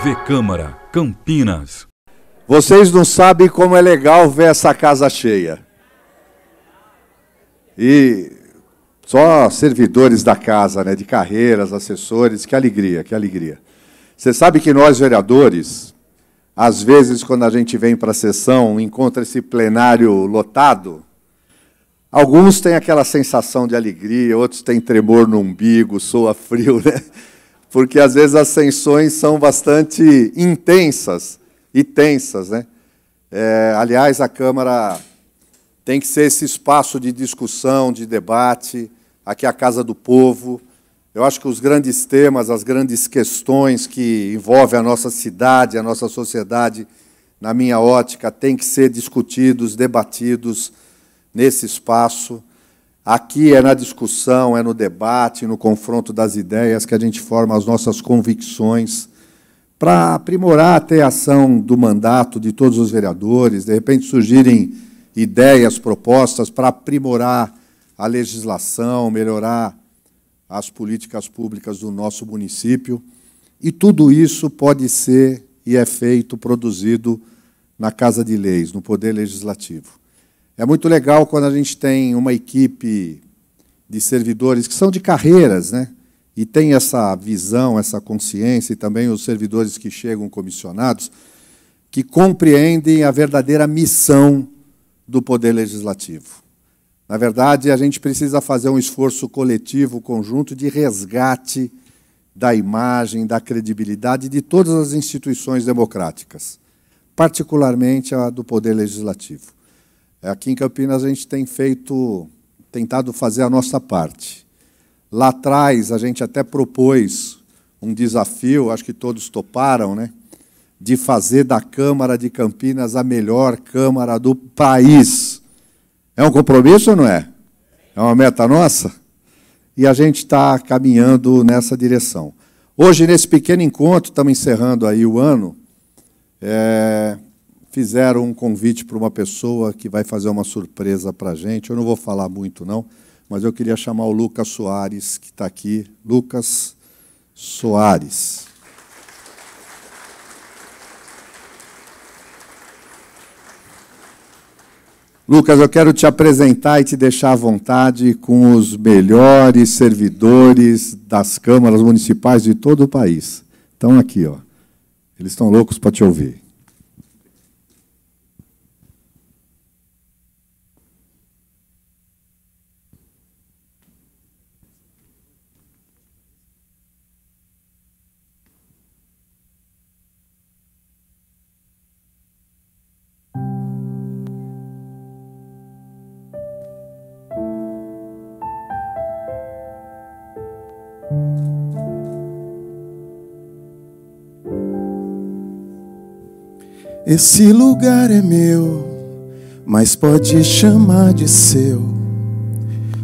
TV Câmara, Campinas. Vocês não sabem como é legal ver essa casa cheia. E só servidores da casa, né, de carreiras, assessores, que alegria, que alegria. Você sabe que nós, vereadores, às vezes, quando a gente vem para a sessão, encontra esse plenário lotado, alguns têm aquela sensação de alegria, outros têm tremor no umbigo, soa frio, né? Porque, às vezes, as sessões são bastante intensas e tensas, né? Aliás, a Câmara tem que ser esse espaço de discussão, de debate, aqui é a Casa do Povo. Eu acho que os grandes temas, as grandes questões que envolvem a nossa cidade, a nossa sociedade, na minha ótica, têm que ser discutidos, debatidos nesse espaço. Aqui é na discussão, é no debate, no confronto das ideias que a gente forma as nossas convicções para aprimorar até a ação do mandato de todos os vereadores, de repente surgirem ideias, propostas para aprimorar a legislação, melhorar as políticas públicas do nosso município. E tudo isso pode ser e é feito, produzido na Casa de Leis, no Poder Legislativo. É muito legal quando a gente tem uma equipe de servidores que são de carreiras, né? E tem essa visão, essa consciência, e também os servidores que chegam comissionados, que compreendem a verdadeira missão do Poder Legislativo. Na verdade, a gente precisa fazer um esforço coletivo, conjunto, de resgate da imagem, da credibilidade de todas as instituições democráticas, particularmente a do Poder Legislativo. Aqui em Campinas a gente tem tentado fazer a nossa parte. Lá atrás a gente até propôs um desafio, acho que todos toparam, né, de fazer da Câmara de Campinas a melhor Câmara do país. É um compromisso ou não é? É uma meta nossa? E a gente está caminhando nessa direção. Hoje, nesse pequeno encontro, estamos encerrando aí o ano, fizeram um convite para uma pessoa que vai fazer uma surpresa para a gente. Eu não vou falar muito, não, mas eu queria chamar o Lucas Soares, que está aqui. Lucas Soares. Lucas, eu quero te apresentar e te deixar à vontade com os melhores servidores das câmaras municipais de todo o país. Estão aqui, ó. Eles estão loucos para te ouvir. Esse lugar é meu, mas pode chamar de seu.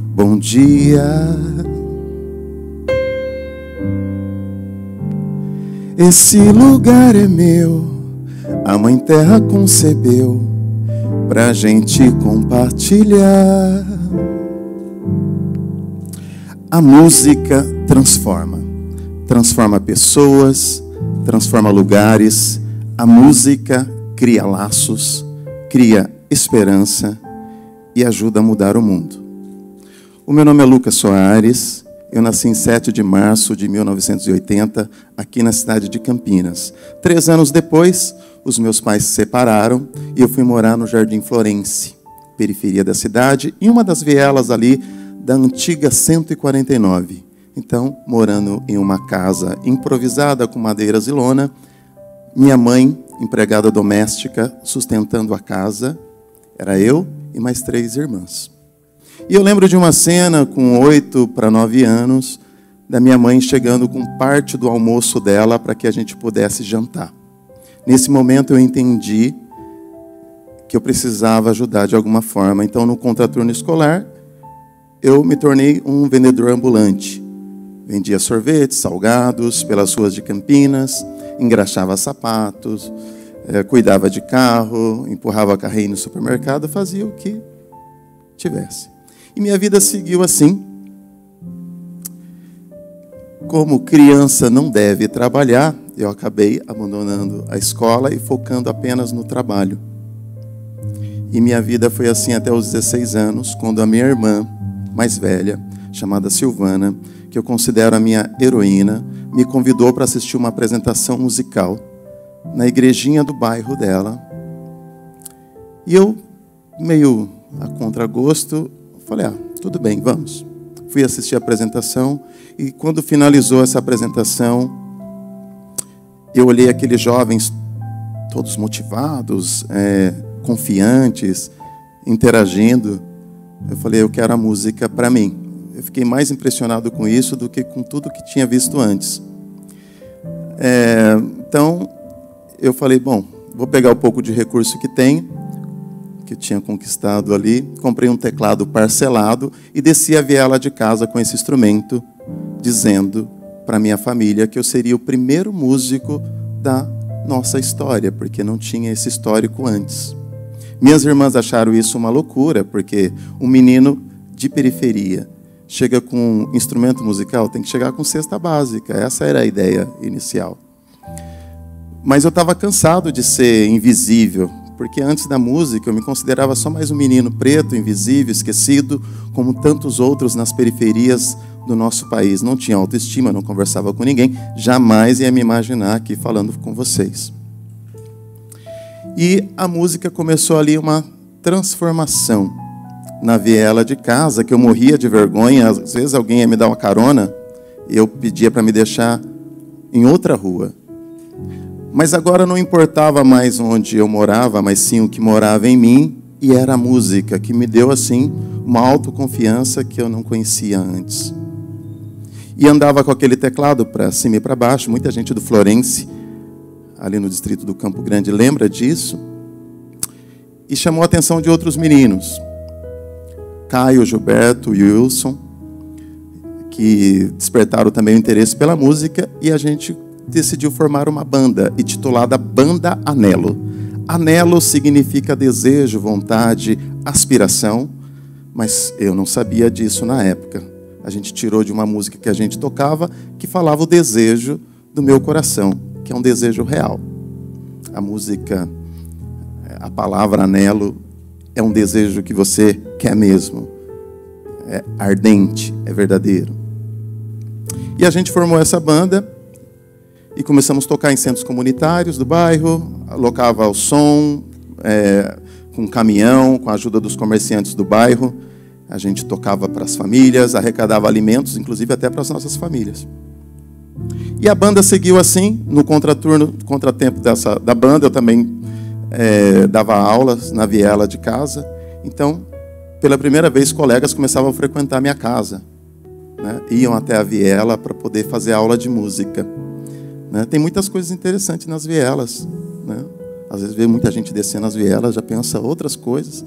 Bom dia. Esse lugar é meu, a Mãe Terra concebeu pra gente compartilhar. A música transforma pessoas, transforma lugares. A música cria laços, cria esperança e ajuda a mudar o mundo. O meu nome é Lucas Soares, eu nasci em 7 de março de 1980, aqui na cidade de Campinas. 3 anos depois, os meus pais se separaram e eu fui morar no Jardim Florense, periferia da cidade, em uma das vielas ali da antiga 149. Então, morando em uma casa improvisada com madeiras e lona, minha mãe, empregada doméstica, sustentando a casa, era eu e mais 3 irmãs. E eu lembro de uma cena com 8 para 9 anos, da minha mãe chegando com parte do almoço dela para que a gente pudesse jantar. Nesse momento eu entendi que eu precisava ajudar de alguma forma. Então, no contraturno escolar, eu me tornei um vendedor ambulante. Vendia sorvetes, salgados pelas ruas de Campinas, engraxava sapatos, cuidava de carro, empurrava carrinho no supermercado, fazia o que tivesse. E minha vida seguiu assim. Como criança não deve trabalhar, eu acabei abandonando a escola e focando apenas no trabalho. E minha vida foi assim até os 16 anos, quando a minha irmã mais velha, chamada Silvana, que eu considero a minha heroína, me convidou para assistir uma apresentação musical na igrejinha do bairro dela. E eu, meio a contragosto, falei, tudo bem, vamos. Fui assistir a apresentação e quando finalizou essa apresentação, eu olhei aqueles jovens todos motivados, confiantes, interagindo. Eu falei, eu quero a música para mim. Eu fiquei mais impressionado com isso do que com tudo que tinha visto antes. Então, eu falei, bom, vou pegar o pouco de recurso que tenho, que eu tinha conquistado ali, comprei um teclado parcelado e desci a viela de casa com esse instrumento, dizendo para minha família que eu seria o primeiro músico da nossa história, porque não tinha esse histórico antes. Minhas irmãs acharam isso uma loucura, porque um menino de periferia chega com um instrumento musical, tem que chegar com cesta básica. Essa era a ideia inicial. Mas eu estava cansado de ser invisível, porque antes da música eu me considerava só mais um menino preto, invisível, esquecido, como tantos outros nas periferias do nosso país. Não tinha autoestima, não conversava com ninguém, jamais ia me imaginar aqui falando com vocês. E a música começou ali uma transformação na viela de casa, que eu morria de vergonha. Às vezes alguém ia me dar uma carona e eu pedia para me deixar em outra rua. Mas agora não importava mais onde eu morava, mas sim o que morava em mim, e era a música que me deu, assim, uma autoconfiança que eu não conhecia antes. E andava com aquele teclado para cima e para baixo. Muita gente do Florense, ali no distrito do Campo Grande, lembra disso. E chamou a atenção de outros meninos. Caio, Gilberto e Wilson, que despertaram também o interesse pela música, e a gente decidiu formar uma banda, intitulada Banda Anelo. Anelo significa desejo, vontade, aspiração, mas eu não sabia disso na época. A gente tirou de uma música que a gente tocava, que falava o desejo do meu coração, que é um desejo real. A música, a palavra anelo, é um desejo que você quer mesmo. É ardente, é verdadeiro. E a gente formou essa banda e começamos a tocar em centros comunitários do bairro, alocava o som, com caminhão, com a ajuda dos comerciantes do bairro. A gente tocava para as famílias, arrecadava alimentos, inclusive até para as nossas famílias. E a banda seguiu assim, no contratempo da banda, eu também dava aulas na viela de casa. Então, pela primeira vez, colegas começavam a frequentar minha casa, né? Iam até a viela para poder fazer aula de música. Né? Tem muitas coisas interessantes nas vielas. Né? Às vezes vê muita gente descendo as vielas, já pensa outras coisas,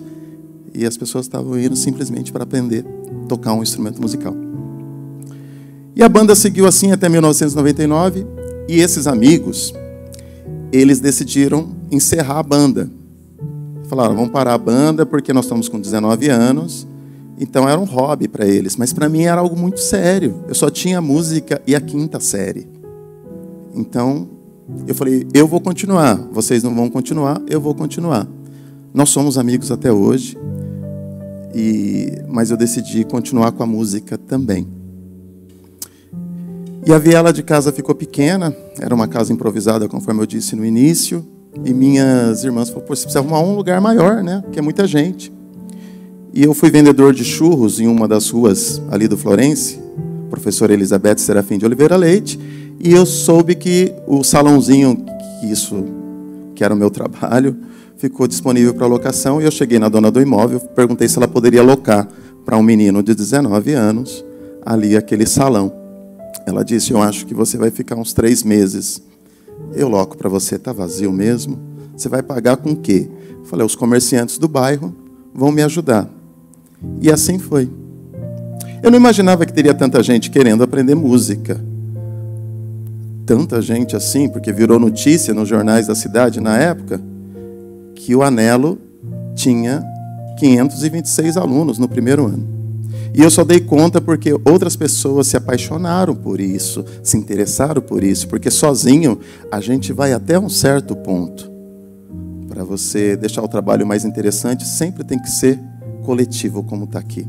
e as pessoas estavam indo simplesmente para aprender a tocar um instrumento musical. E a banda seguiu assim até 1999, e esses amigos, eles decidiram encerrar a banda. Falaram, vamos parar a banda porque nós estamos com 19 anos, então era um hobby para eles, mas para mim era algo muito sério. Eu só tinha a música e a 5ª série. Então, eu falei, eu vou continuar, vocês não vão continuar, eu vou continuar. Nós somos amigos até hoje, mas eu decidi continuar com a música também. E a viela de casa ficou pequena, era uma casa improvisada, conforme eu disse no início, e minhas irmãs falaram, pô, você precisa arrumar um lugar maior, né? Porque é muita gente. E eu fui vendedor de churros em uma das ruas ali do Florense, professora Elizabeth Serafim de Oliveira Leite, e eu soube que o salãozinho, que era o meu trabalho, ficou disponível para locação, e eu cheguei na dona do imóvel, perguntei se ela poderia alocar para um menino de 19 anos ali aquele salão. Ela disse, eu acho que você vai ficar uns 3 meses. Eu loco para você, está vazio mesmo? Você vai pagar com o quê? Eu falei, os comerciantes do bairro vão me ajudar. E assim foi. Eu não imaginava que teria tanta gente querendo aprender música. Tanta gente assim, porque virou notícia nos jornais da cidade na época, que o Anelo tinha 526 alunos no primeiro ano. E eu só dei conta porque outras pessoas se apaixonaram por isso, se interessaram por isso, porque sozinho a gente vai até um certo ponto. Para você deixar o trabalho mais interessante, sempre tem que ser coletivo, como está aqui.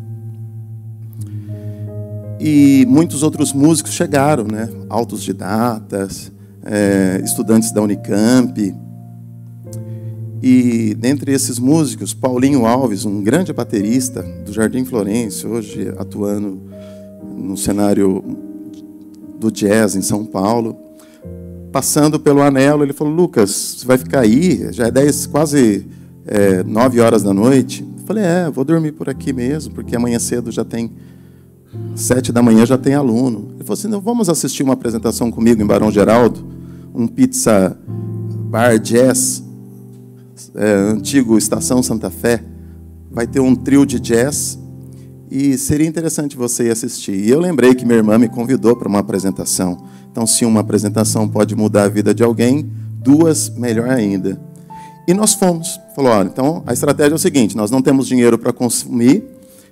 E muitos outros músicos chegaram, né? Autodidatas, estudantes da Unicamp. E dentre esses músicos, Paulinho Alves, um grande baterista do Jardim Florencio, hoje atuando no cenário do jazz em São Paulo, passando pelo Anelo, ele falou: Lucas, você vai ficar aí? Já é quase 9 horas da noite. Eu falei: vou dormir por aqui mesmo, porque amanhã cedo já tem 7 da manhã, já tem aluno. Ele falou assim: não, vamos assistir uma apresentação comigo em Barão Geraldo, um pizza bar jazz, antigo Estação Santa Fé. Vai ter um trio de jazz e seria interessante você ir assistir. E eu lembrei que minha irmã me convidou para uma apresentação. Então, se uma apresentação pode mudar a vida de alguém, 2, melhor ainda. E nós fomos. Falou: olha, então a estratégia é o seguinte: nós não temos dinheiro para consumir,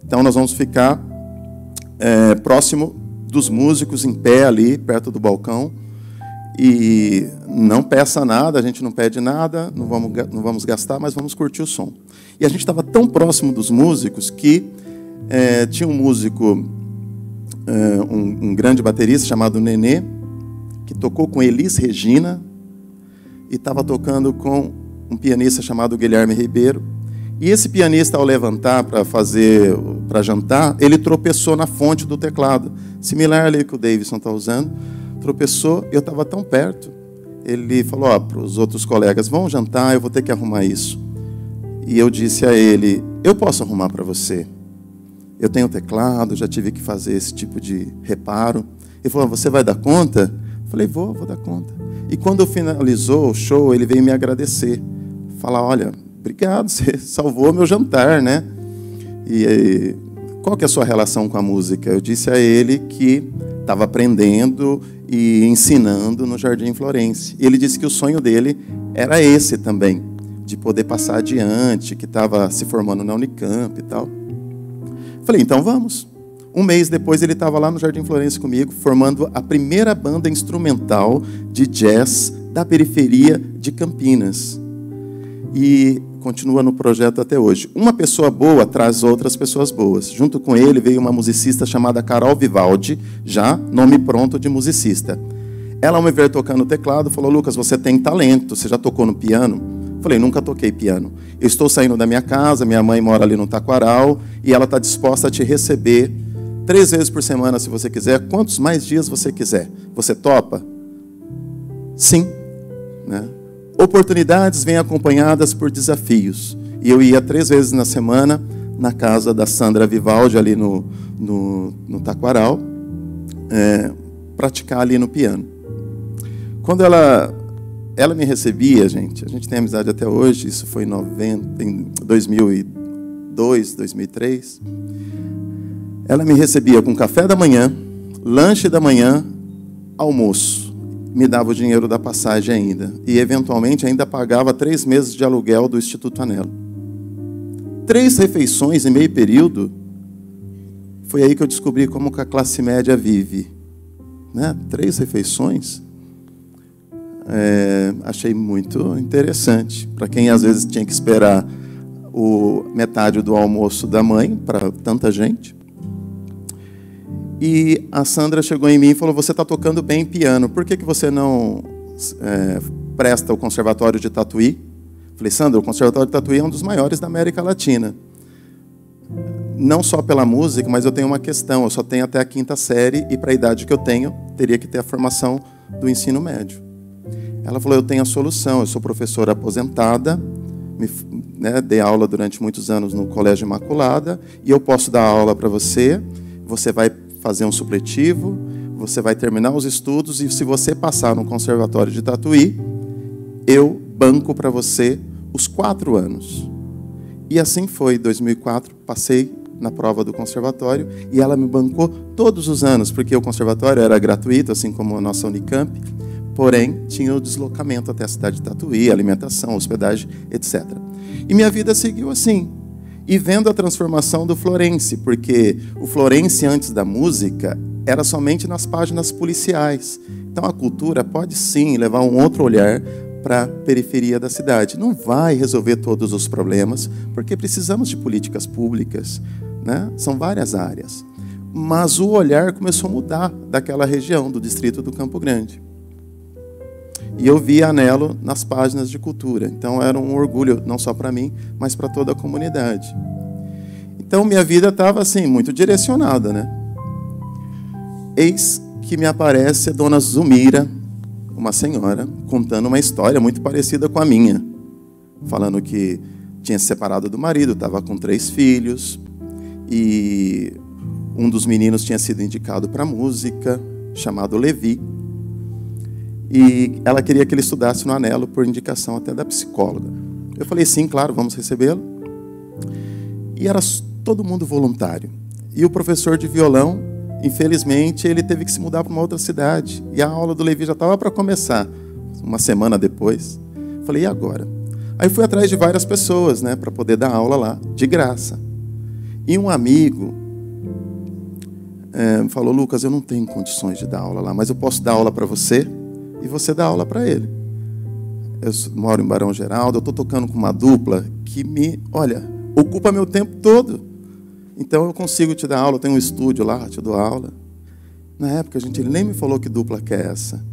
então nós vamos ficar próximo dos músicos, em pé ali, perto do balcão. E não peça nada, a gente não pede nada, não vamos gastar, mas vamos curtir o som. E a gente estava tão próximo dos músicos que tinha um músico, um grande baterista chamado Nenê, que tocou com Elis Regina e estava tocando com um pianista chamado Guilherme Ribeiro. E esse pianista, ao levantar para jantar, ele tropeçou na fonte do teclado, similar ali que o Davidson está usando. Tropeçou, eu estava tão perto. Ele falou para os outros colegas: vão jantar, eu vou ter que arrumar isso. E eu disse a ele: eu posso arrumar para você. Eu tenho teclado, já tive que fazer esse tipo de reparo. Ele falou: você vai dar conta? Eu falei: vou dar conta. E quando finalizou o show, ele veio me agradecer. Falar: olha, obrigado, você salvou meu jantar, né? E qual que é a sua relação com a música? Eu disse a ele que estava aprendendo e ensinando no Jardim Florencio. E ele disse que o sonho dele era esse também, de poder passar adiante, que estava se formando na Unicamp e tal. Falei: então vamos. Um mês depois ele estava lá no Jardim Florencio comigo, formando a primeira banda instrumental de jazz da periferia de Campinas. E continua no projeto até hoje. Uma pessoa boa traz outras pessoas boas. Junto com ele veio uma musicista chamada Carol Vivaldi, já nome pronto de musicista. Ela, ao me ver tocando teclado, falou: Lucas, você tem talento, você já tocou no piano? Falei: nunca toquei piano. Eu estou saindo da minha casa, minha mãe mora ali no Taquaral, e ela está disposta a te receber 3 vezes por semana, se você quiser, quantos mais dias você quiser. Você topa? Sim. Né? Oportunidades vêm acompanhadas por desafios. E eu ia 3 vezes na semana na casa da Sandra Vivaldi, ali no Taquaral, praticar ali no piano. Quando ela me recebia, a gente tem amizade até hoje, isso foi em 2002, 2003. Ela me recebia com café da manhã, lanche da manhã, almoço. Me dava o dinheiro da passagem ainda. E, eventualmente, ainda pagava 3 meses de aluguel do Instituto Anelo. 3 refeições em meio período. Foi aí que eu descobri como que a classe média vive. Né? 3 refeições. Achei muito interessante. Para quem, às vezes, tinha que esperar metade do almoço da mãe, para tanta gente. E a Sandra chegou em mim e falou: você está tocando bem piano, por que você não presta o Conservatório de Tatuí? Falei: Sandra, o Conservatório de Tatuí é um dos maiores da América Latina. Não só pela música, mas eu tenho uma questão: eu só tenho até a 5ª série e, para a idade que eu tenho, teria que ter a formação do ensino médio. Ela falou: eu tenho a solução, eu sou professora aposentada, dei aula durante muitos anos no Colégio Imaculada, e eu posso dar aula para você, você vai fazer um supletivo, você vai terminar os estudos, e se você passar no Conservatório de Tatuí, eu banco para você os 4 anos. E assim foi. Em 2004, passei na prova do conservatório, e ela me bancou todos os anos, porque o conservatório era gratuito, assim como a nossa Unicamp, porém, tinha o deslocamento até a cidade de Tatuí, alimentação, hospedagem, etc. E minha vida seguiu assim. e vendo a transformação do Florence, porque o Florence, antes da música, era somente nas páginas policiais. Então, a cultura pode, sim, levar um outro olhar para a periferia da cidade. Não vai resolver todos os problemas, porque precisamos de políticas públicas, né? São várias áreas. Mas o olhar começou a mudar daquela região, do distrito do Campo Grande. E eu vi a Anelo nas páginas de cultura. Então, era um orgulho, não só para mim, mas para toda a comunidade. Então, minha vida estava, assim, muito direcionada, né? Eis que me aparece a dona Zumira, uma senhora, contando uma história muito parecida com a minha. Falando que tinha se separado do marido, estava com 3 filhos, e um dos meninos tinha sido indicado para música, chamado Levi. E ela queria que ele estudasse no Anelo, por indicação até da psicóloga. Eu falei, sim, claro, vamos recebê-lo. E era todo mundo voluntário. E o professor de violão, infelizmente, ele teve que se mudar para uma outra cidade. E a aula do Levi já estava para começar, uma semana depois. Falei, e agora? Aí fui atrás de várias pessoas, né, para poder dar aula lá, de graça. E um amigo falou, Lucas, eu não tenho condições de dar aula lá, mas eu posso dar aula para você e você dá aula para ele. Eu moro em Barão Geraldo, eu estou tocando com uma dupla que ocupa meu tempo todo. Então eu consigo te dar aula, eu tenho um estúdio lá, te dou aula. Na época, gente, ele nem me falou que dupla que é essa,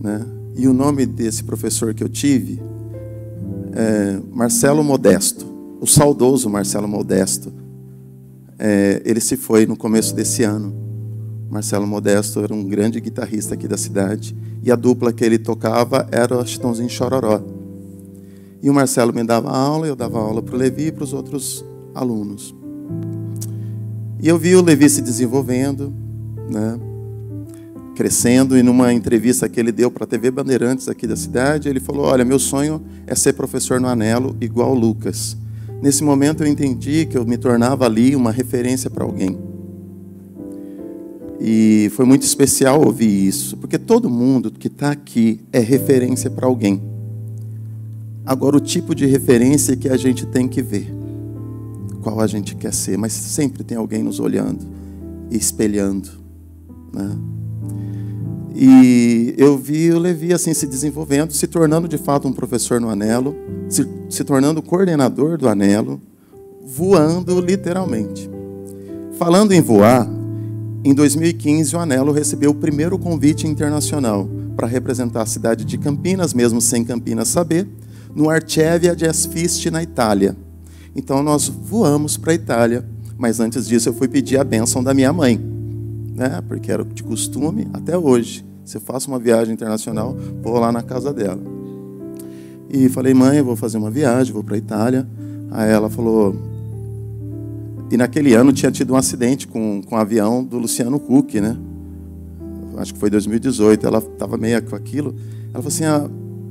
né? E o nome desse professor que eu tive é Marcelo Modesto, o saudoso Marcelo Modesto. Ele se foi no começo desse ano. Marcelo Modesto era um grande guitarrista aqui da cidade, e a dupla que ele tocava era o Chitãozinho Chororó. E o Marcelo me dava aula, eu dava aula para o Levi e para os outros alunos. E eu vi o Levi se desenvolvendo, né, crescendo, e numa entrevista que ele deu para a TV Bandeirantes aqui da cidade, ele falou, olha, meu sonho é ser professor no Anelo igual o Lucas. Nesse momento eu entendi que eu me tornava ali uma referência para alguém. E foi muito especial ouvir isso, porque todo mundo que está aqui é referência para alguém. Agora, o tipo de referência que a gente tem que ver, qual a gente quer ser, mas sempre tem alguém nos olhando e espelhando, né? E eu vi o Levi assim se desenvolvendo, se tornando de fato um professor no Anelo, se tornando coordenador do Anelo, voando literalmente. Falando em voar, em 2015 o Anelo recebeu o primeiro convite internacional para representar a cidade de Campinas, mesmo sem Campinas saber, no Archevia Jazz Fest na Itália. Então nós voamos para a Itália, mas antes disso eu fui pedir a bênção da minha mãe, né? Porque era de costume até hoje. Se eu faço uma viagem internacional, vou lá na casa dela. E falei, mãe, eu vou fazer uma viagem, vou para a Itália. Aí ela falou... E naquele ano tinha tido um acidente com o avião do Luciano Huck, né? Acho que foi 2018. Ela estava meio com aquilo. Ela falou assim,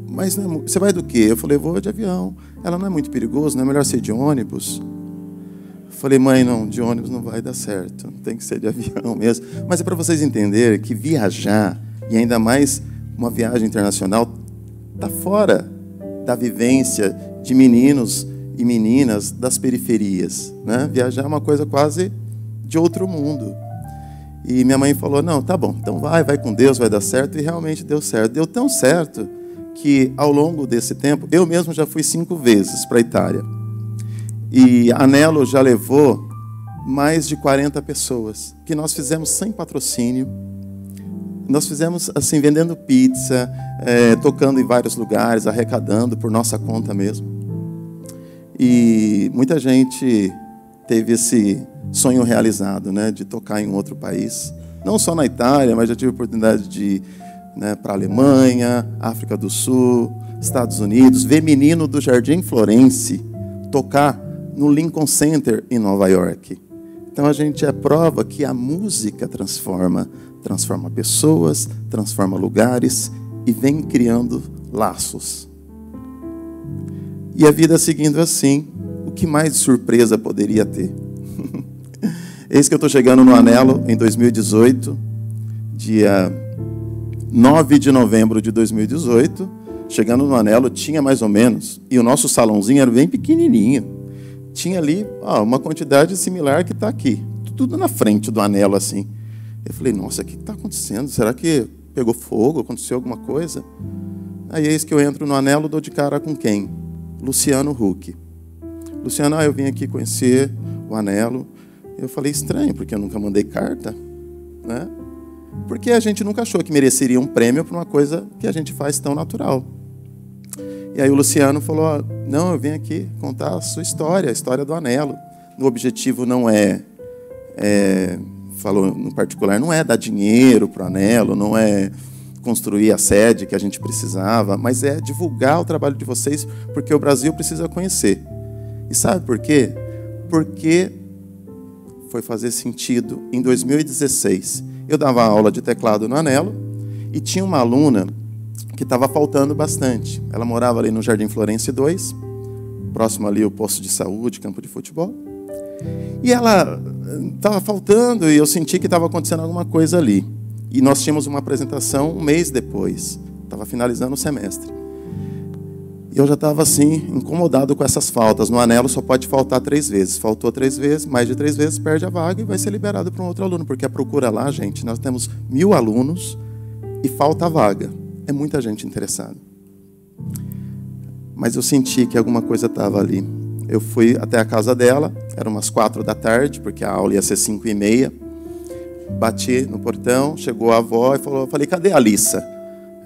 mas não é, você vai do quê? Eu falei, vou de avião. Ela, não é muito perigoso, não é melhor ser de ônibus? Eu falei, mãe, não, de ônibus não vai dar certo. Tem que ser de avião mesmo. Mas é para vocês entenderem que viajar, e ainda mais uma viagem internacional, está fora da vivência de meninos e meninas das periferias, né? Viajar é uma coisa quase de outro mundo. E minha mãe falou, não, tá bom, então vai com Deus, vai dar certo. E realmente deu certo. Deu tão certo que, ao longo desse tempo, eu mesmo já fui 5 vezes para a Itália. E a Anelo já levou mais de 40 pessoas, que nós fizemos sem patrocínio. Nós fizemos assim, vendendo pizza, tocando em vários lugares, arrecadando por nossa conta mesmo. E muita gente teve esse sonho realizado, né, de tocar em outro país. Não só na Itália, mas já tive a oportunidade de ir, né, para a Alemanha, África do Sul, Estados Unidos, ver menino do Jardim Florence tocar no Lincoln Center em Nova York. Então a gente é prova que a música transforma pessoas, transforma lugares e vem criando laços. E a vida seguindo assim, o que mais de surpresa poderia ter? Eis que eu estou chegando no Anelo em 2018, dia 9 de novembro de 2018, chegando no Anelo, tinha mais ou menos, e o nosso salãozinho era bem pequenininho, tinha ali uma quantidade similar que está aqui. Tudo na frente do anelo, assim. Eu falei, nossa, o que está acontecendo? Será que pegou fogo? Aconteceu alguma coisa? Aí eis que eu entro no anelo, dou de cara com quem? Luciano Huck. Luciano, eu vim aqui conhecer o anelo. Eu falei, estranho, porque eu nunca mandei carta, né? Porque a gente nunca achou que mereceria um prêmio por uma coisa que a gente faz tão natural. E aí o Luciano falou, não, eu vim aqui contar a sua história, a história do anelo. O objetivo não falou no particular, não é dar dinheiro para o anelo, não é construir a sede que a gente precisava, mas é divulgar o trabalho de vocês, porque o Brasil precisa conhecer. E sabe por quê? Porque foi fazer sentido. Em 2016, eu dava aula de teclado no anelo e tinha uma aluna que estava faltando bastante. Ela morava ali no Jardim Florense 2, próximo ali ao posto de saúde, campo de futebol. E ela estava faltando e eu senti que estava acontecendo alguma coisa ali. E nós tínhamos uma apresentação um mês depois. Estava finalizando o semestre. E eu já estava assim, incomodado com essas faltas. No anelo só pode faltar 3 vezes. Faltou 3 vezes, mais de 3 vezes, perde a vaga e vai ser liberado para um outro aluno. Porque a procura lá, gente, nós temos 1000 alunos e falta a vaga. É muita gente interessada. Mas eu senti que alguma coisa estava ali. Eu fui até a casa dela, eram umas 4 da tarde, porque a aula ia ser 5h30. Bati no portão, chegou a avó e falei, cadê a Alissa?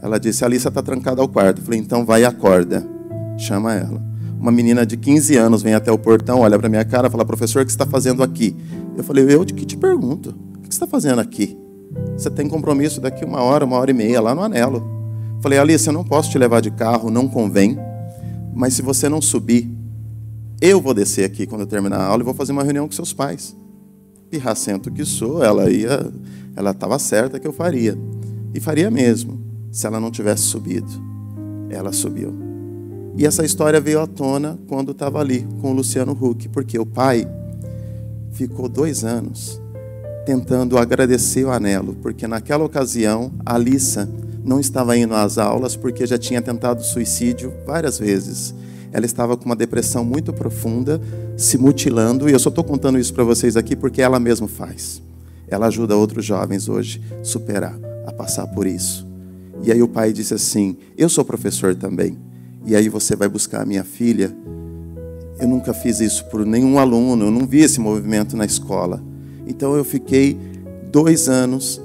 Ela disse, a Alissa está trancada ao quarto. Eu falei, então vai e acorda. Chama ela. Uma menina de 15 anos vem até o portão, olha para minha cara e fala, professor, o que você está fazendo aqui? Eu falei, eu que te pergunto, o que você está fazendo aqui? Você tem compromisso daqui 1h30 lá no anelo. Eu falei, Alissa, eu não posso te levar de carro, não convém, mas se você não subir, eu vou descer aqui quando eu terminar a aula e vou fazer uma reunião com seus pais. Pirracento que sou, ela estava certa que eu faria. E faria mesmo, se ela não tivesse subido. Ela subiu. E essa história veio à tona quando estava ali com o Luciano Huck, porque o pai ficou 2 anos tentando agradecer o anelo, porque naquela ocasião a Alissa não estava indo às aulas porque já tinha tentado suicídio várias vezes. Ela estava com uma depressão muito profunda, se mutilando, e eu só estou contando isso para vocês aqui porque ela mesma faz. Ela ajuda outros jovens hoje a superar, a passar por isso. E aí o pai disse assim, eu sou professor também, e aí você vai buscar a minha filha? Eu nunca fiz isso por nenhum aluno, eu não vi esse movimento na escola. Então eu fiquei 2 anos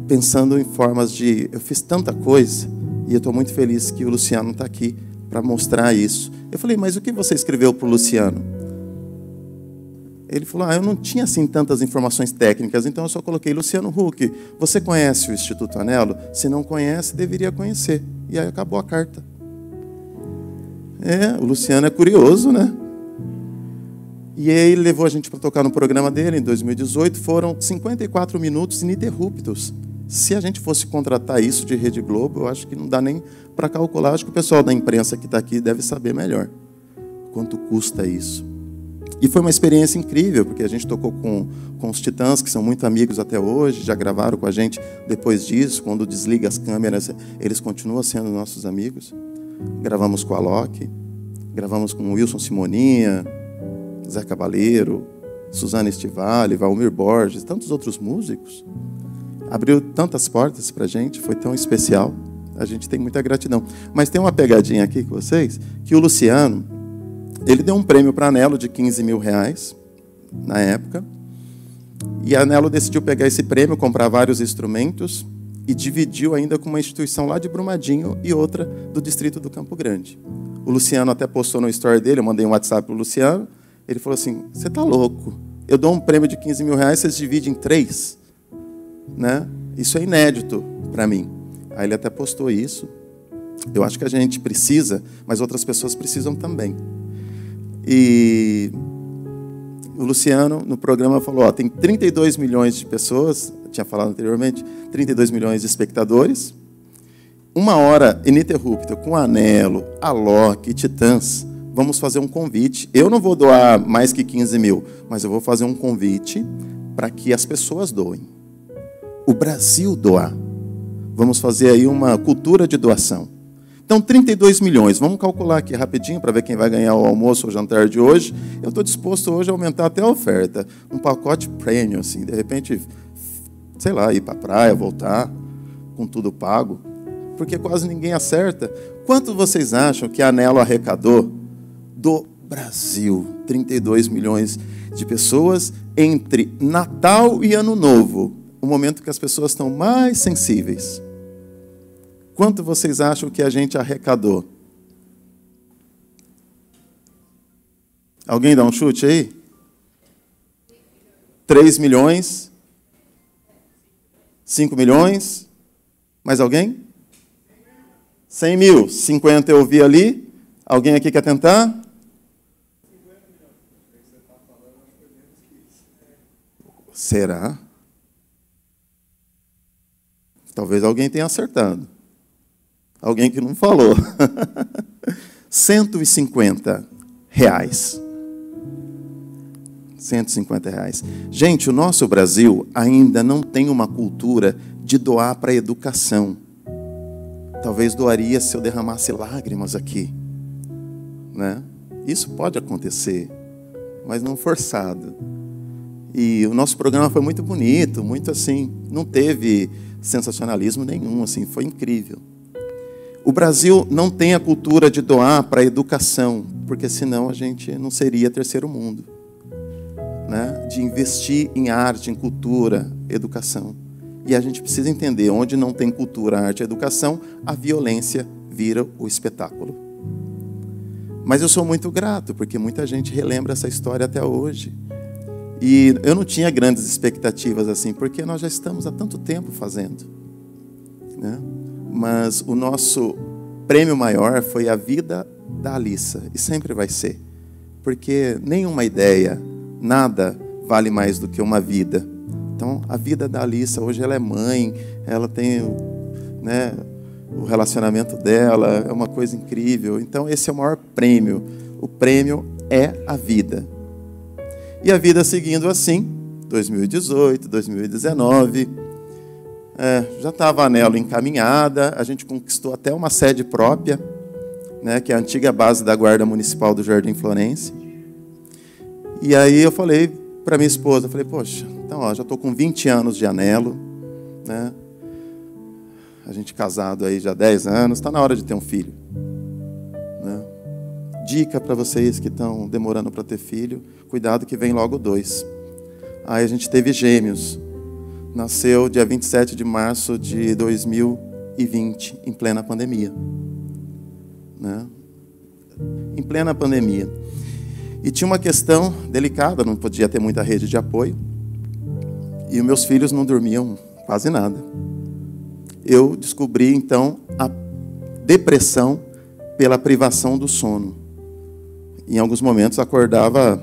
pensando em formas de... Eu fiz tanta coisa, e eu estou muito feliz que o Luciano está aqui para mostrar isso. Eu falei, mas o que você escreveu para o Luciano? Ele falou, eu não tinha assim tantas informações técnicas, então eu só coloquei, Luciano Huck, você conhece o Instituto Anelo? Se não conhece, deveria conhecer. E aí acabou a carta. O Luciano é curioso, né? E aí ele levou a gente para tocar no programa dele em 2018, foram 54 minutos ininterruptos. Se a gente fosse contratar isso de Rede Globo, eu acho que não dá nem para calcular. Acho que o pessoal da imprensa que está aqui deve saber melhor quanto custa isso. E foi uma experiência incrível, porque a gente tocou com os Titãs, que são muito amigos até hoje, já gravaram com a gente depois disso, quando desliga as câmeras, eles continuam sendo nossos amigos. Gravamos com a Alok, gravamos com o Wilson Simoninha, Zé Cabaleiro, Suzana Estivale, Valmir Borges, tantos outros músicos. Abriu tantas portas para a gente, foi tão especial. A gente tem muita gratidão. Mas tem uma pegadinha aqui com vocês, que o Luciano, ele deu um prêmio para a Anelo de R$15.000 na época. E a Anelo decidiu pegar esse prêmio, comprar vários instrumentos e dividiu ainda com uma instituição lá de Brumadinho e outra do distrito do Campo Grande. O Luciano até postou no story dele, eu mandei um WhatsApp para o Luciano, ele falou assim, você está louco? Eu dou um prêmio de R$15.000, vocês dividem em 3? Né? Isso é inédito para mim. Aí ele até postou isso. Eu acho que a gente precisa, mas outras pessoas precisam também. E o Luciano, no programa, falou, tem 32 milhões de pessoas, tinha falado anteriormente, 32 milhões de espectadores, 1 hora ininterrupta com Anelo, Alok, Titãs. Vamos fazer um convite. Eu não vou doar mais que 15 mil, mas eu vou fazer um convite para que as pessoas doem. O Brasil doar. Vamos fazer aí uma cultura de doação. Então, 32 milhões. Vamos calcular aqui rapidinho para ver quem vai ganhar o almoço ou o jantar de hoje. Eu estou disposto hoje a aumentar até a oferta. Um pacote premium, assim, de repente, sei lá, ir para a praia, voltar, com tudo pago. Porque quase ninguém acerta. Quanto vocês acham que a Anelo arrecadou do Brasil? 32 milhões de pessoas entre Natal e Ano Novo, o momento que as pessoas estão mais sensíveis. Quanto vocês acham que a gente arrecadou? Alguém dá um chute aí? 3 milhões? 5 milhões? Mais alguém? 100 mil. 50 eu vi ali. Alguém aqui quer tentar? Será? Talvez alguém tenha acertado. Alguém que não falou. 150 reais. 150 reais. Gente, o nosso Brasil ainda não tem uma cultura de doar para a educação. Talvez doaria se eu derramasse lágrimas aqui, né? Isso pode acontecer, mas não forçado. E o nosso programa foi muito bonito, muito assim, não teve sensacionalismo nenhum, assim, foi incrível. O Brasil não tem a cultura de doar para a educação, porque senão a gente não seria terceiro mundo, né? De investir em arte, em cultura, educação. E a gente precisa entender, onde não tem cultura, arte e educação, a violência vira o espetáculo. Mas eu sou muito grato, porque muita gente relembra essa história até hoje. E eu não tinha grandes expectativas assim, porque nós já estamos há tanto tempo fazendo, né? Mas o nosso prêmio maior foi a vida da Alissa, e sempre vai ser. Porque nenhuma ideia, nada vale mais do que uma vida. Então, a vida da Alissa, hoje ela é mãe, ela tem, né, o relacionamento dela, é uma coisa incrível. Então, esse é o maior prêmio. O prêmio é a vida. E a vida seguindo assim, 2018, 2019, já estava a Anelo encaminhada, a gente conquistou até uma sede própria, né, que é a antiga base da Guarda Municipal do Jardim Florense. E aí eu falei para minha esposa, falei, poxa, então ó, já estou com 20 anos de Anelo, né? A gente casado aí já há 10 anos, está na hora de ter um filho, né? Dica para vocês que estão demorando para ter filho, cuidado que vem logo 2. Aí a gente teve gêmeos. Nasceu dia 27 de março de 2020, em plena pandemia, né? Em plena pandemia. E tinha uma questão delicada, não podia ter muita rede de apoio. E os meus filhos não dormiam quase nada. Eu descobri, então, a depressão pela privação do sono. Em alguns momentos, acordava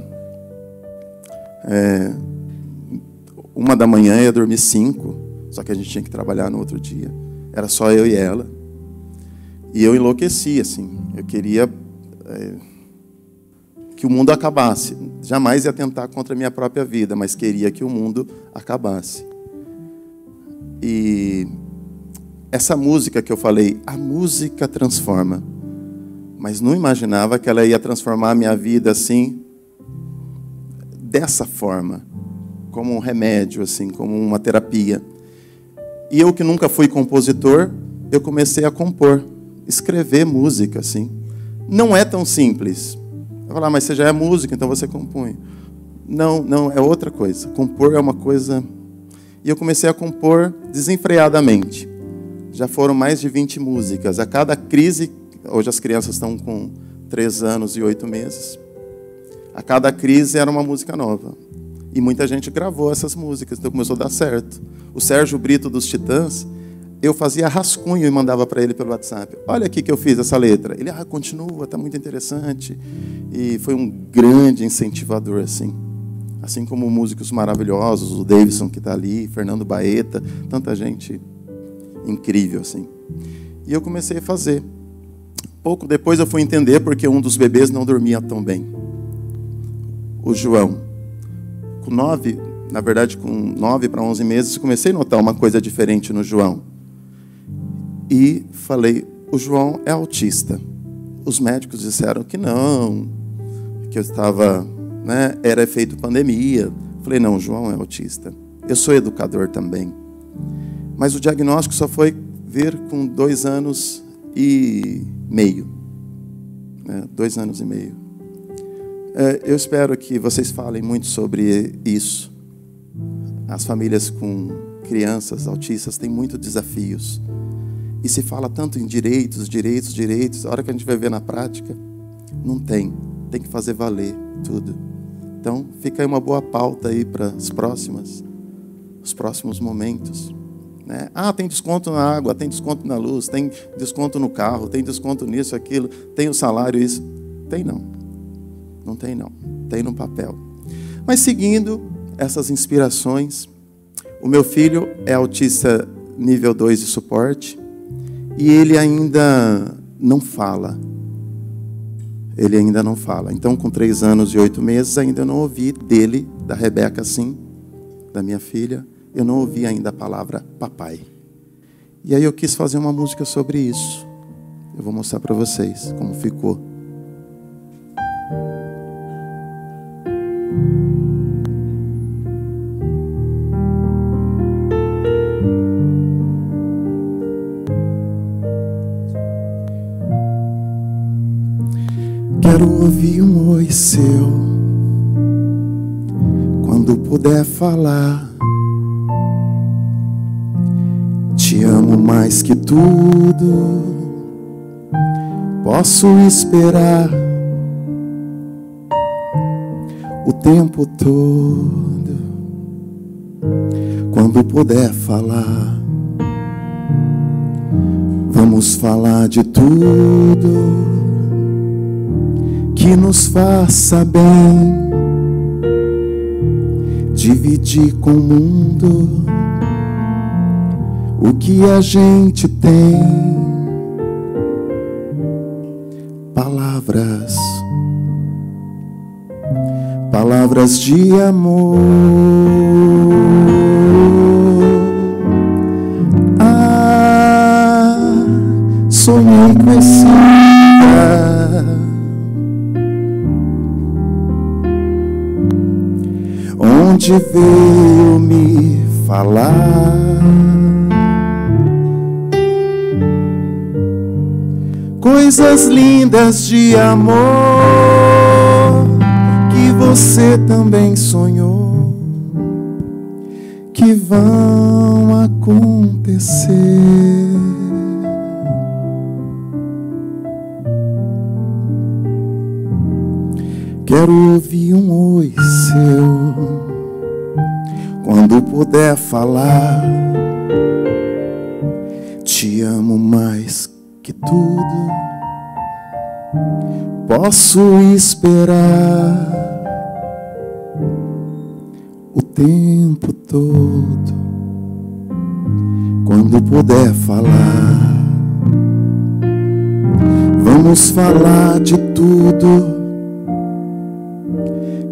1 da manhã, ia dormir 5. Só que a gente tinha que trabalhar no outro dia. Era só eu e ela. E eu enlouqueci, assim. Eu queria que o mundo acabasse. Jamais ia tentar contra a minha própria vida, mas queria que o mundo acabasse. E essa música que eu falei, a música transforma. Mas não imaginava que ela ia transformar a minha vida assim, dessa forma, como um remédio, assim, como uma terapia. E eu que nunca fui compositor, eu comecei a compor, escrever música, assim. Não é tão simples. Eu vou falar, mas você já é músico, então você compõe. Não, é outra coisa. Compor é uma coisa... E eu comecei a compor desenfreadamente. Já foram mais de 20 músicas. A cada crise... Hoje as crianças estão com 3 anos e 8 meses. A cada crise era uma música nova. E muita gente gravou essas músicas, então começou a dar certo. O Sérgio Brito dos Titãs, eu fazia rascunho e mandava para ele pelo WhatsApp. Olha aqui que eu fiz essa letra. Ele, continua, está muito interessante. E foi um grande incentivador, assim. Assim como músicos maravilhosos, o Davidson que está ali, Fernando Baeta, tanta gente incrível, assim. E eu comecei a fazer. Pouco depois eu fui entender porque um dos bebês não dormia tão bem. O João. Com 9 para 11 meses, comecei a notar uma coisa diferente no João. E falei, o João é autista. Os médicos disseram que não, que eu estava, né, era efeito pandemia. Falei, não, o João é autista. Eu sou educador também. Mas o diagnóstico só foi vir com 2 anos e meio. 2 anos e meio. Eu espero que vocês falem muito sobre isso. As famílias com crianças autistas têm muitos desafios. E se fala tanto em direitos. A hora que a gente vai ver na prática, não tem. Tem que fazer valer tudo. Então, fica aí uma boa pauta aí para os próximos momentos. Né? Ah, tem desconto na água, tem desconto na luz, tem desconto no carro, tem desconto nisso, aquilo, tem o salário, isso. Tem não. Não tem não. Tem no papel. Mas seguindo essas inspirações, o meu filho é autista nível 2 de suporte e ele ainda não fala. Ele ainda não fala. Então, com 3 anos e 8 meses, ainda não ouvi dele, da Rebeca, sim, da minha filha, eu não ouvi ainda a palavra papai. E aí eu quis fazer uma música sobre isso. Eu vou mostrar para vocês como ficou. Quero ouvir um oi seu quando puder falar. Te amo mais que tudo. Posso esperar o tempo todo quando puder falar. Vamos falar de tudo que nos faça bem, dividir com o mundo o que a gente tem. Palavras de amor. Ah, sonhei com esse lugar onde veio me falar coisas lindas de amor que você também sonhou, que vão acontecer. Quero ouvir um oi seu quando puder falar. Te amo mais que tudo. Posso esperar o tempo todo quando puder falar. Vamos falar de tudo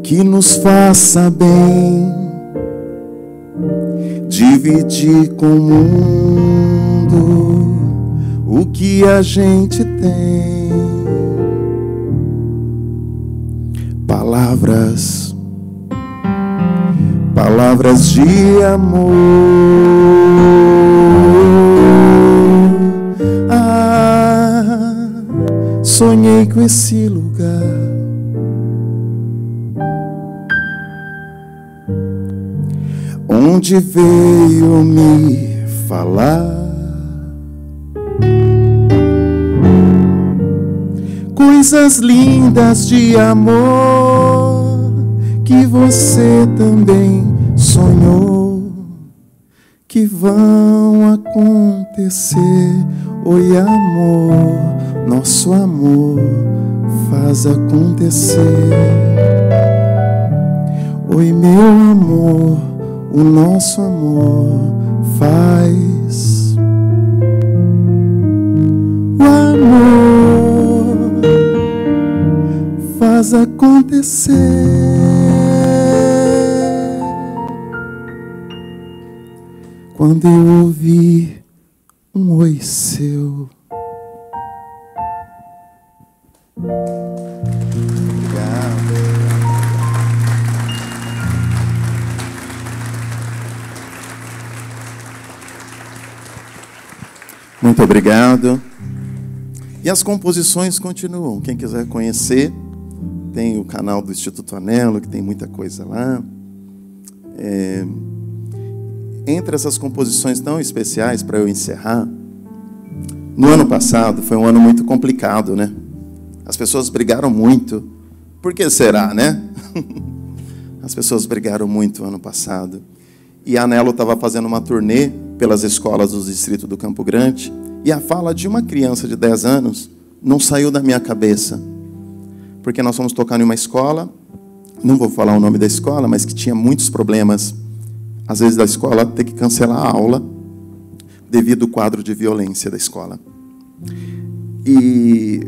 que nos faça bem, dividir com o mundo o que a gente tem. Palavras de amor. Ah, sonhei com esse lugar onde veio me falar coisas lindas de amor que você também sonhou, que vão acontecer. Oi, amor, nosso amor faz acontecer. Oi, meu amor, o nosso amor faz. O amor faz acontecer. Quando eu ouvir um oi seu, Muito obrigado. E as composições continuam. Quem quiser conhecer, tem o canal do Instituto Anelo, que tem muita coisa lá. Entre essas composições tão especiais, para eu encerrar, no ano passado foi um ano muito complicado, né? As pessoas brigaram muito. Por que será, né? As pessoas brigaram muito no ano passado. E a Anelo estava fazendo uma turnê pelas escolas do distrito do Campo Grande, e a fala de uma criança de 10 anos não saiu da minha cabeça. Porque nós fomos tocar em uma escola, não vou falar o nome da escola, mas que tinha muitos problemas. Às vezes, da escola ter que cancelar a aula devido ao quadro de violência da escola. E